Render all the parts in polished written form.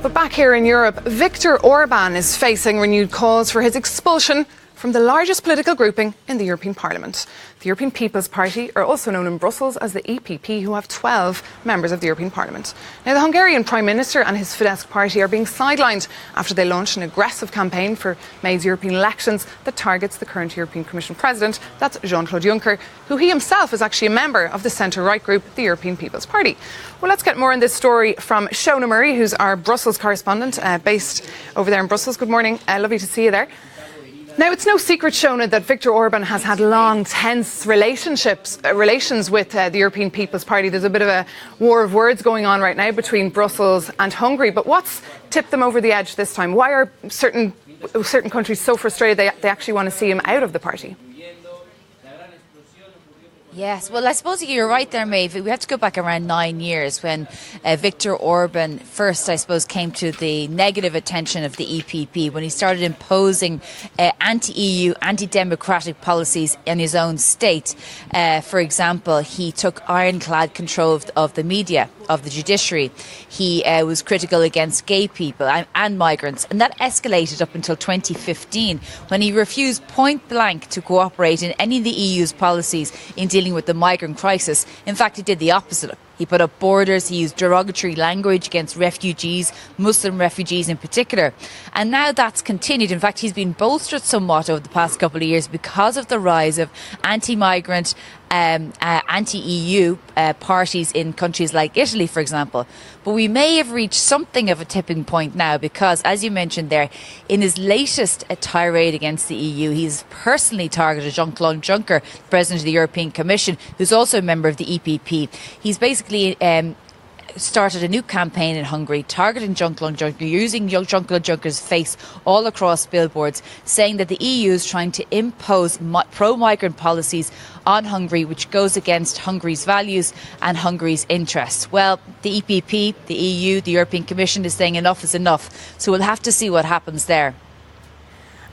But back here in Europe, Viktor Orban is facing renewed calls for his expulsion from the largest political grouping in the European Parliament. The European People's Party are also known in Brussels as the EPP, who have 12 members of the European Parliament. Now, the Hungarian Prime Minister and his Fidesz party are being sidelined after they launched an aggressive campaign for May's European elections that targets the current European Commission President, that's Jean-Claude Juncker, who he himself is actually a member of the centre-right group, the European People's Party. Well, let's get more on this story from Shona Murray, who's our Brussels correspondent based over there in Brussels. Good morning. Lovely to see you there. Now, it's no secret, Shona, that Viktor Orban has had long, tense relations with the European People's Party. There's a bit of a war of words going on right now between Brussels and Hungary. But what's tipped them over the edge this time? Why are certain countries so frustrated they actually want to see him out of the party? Yes, well, I suppose you're right there, Maeve. We have to go back around 9 years when Viktor Orban first, I suppose, came to the negative attention of the EPP when he started imposing anti-EU, anti-democratic policies in his own state. For example, he took ironclad control of the media, of the judiciary. He was critical against gay people and migrants, and that escalated up until 2015 when he refused point blank to cooperate in any of the EU's policies in dealing with the migrant crisis. In fact, he did the opposite. He put up borders, he used derogatory language against refugees, Muslim refugees in particular. And now that's continued. In fact, he's been bolstered somewhat over the past couple of years because of the rise of anti-migrant, anti-EU parties in countries like Italy, for example. But we may have reached something of a tipping point now because, as you mentioned there, in his latest tirade against the EU, he's personally targeted Jean-Claude Juncker, President of the European Commission, who's also a member of the EPP. He's basically started a new campaign in Hungary targeting Jean-Claude Juncker, using Jean-Claude Juncker's face all across billboards, saying that the EU is trying to impose pro-migrant policies on Hungary, which goes against Hungary's values and Hungary's interests. Well, the EPP, the EU, the European Commission is saying enough is enough. So we'll have to see what happens there.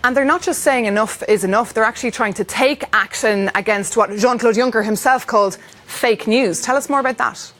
And they're not just saying enough is enough, they're actually trying to take action against what Jean-Claude Juncker himself called fake news. Tell us more about that.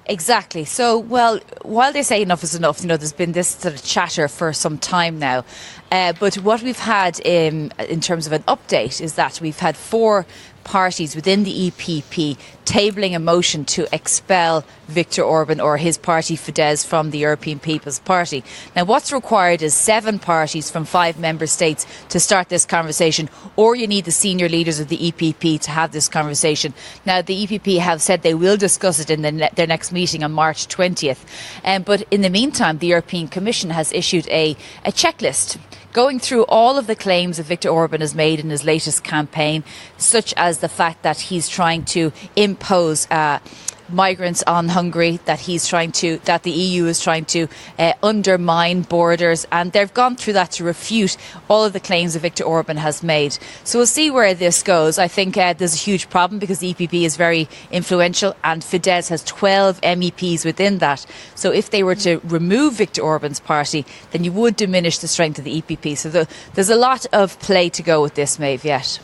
Exactly. So, well, while they say enough is enough, there's been this sort of chatter for some time now. But what we've had in terms of an update is that we've had 4 parties within the EPP tabling a motion to expel Viktor Orban or his party Fidesz from the European People's Party. Now, what's required is 7 parties from 5 member states to start this conversation, or you need the senior leaders of the EPP to have this conversation. Now, the EPP have said they will discuss it in their next meeting on March 20th. But in the meantime, the European Commission has issued a checklist going through all of the claims that Viktor Orban has made in his latest campaign, such as the fact that he's trying to impose migrants on Hungary, that the EU is trying to undermine borders, and they've gone through that to refute all of the claims that Viktor Orban has made. So we'll see where this goes. I think there's a huge problem because the EPP is very influential and Fidesz has 12 MEPs within that. So if they were to remove Viktor Orban's party, then you would diminish the strength of the EPP. So there's a lot of play to go with this, Maeve, yet.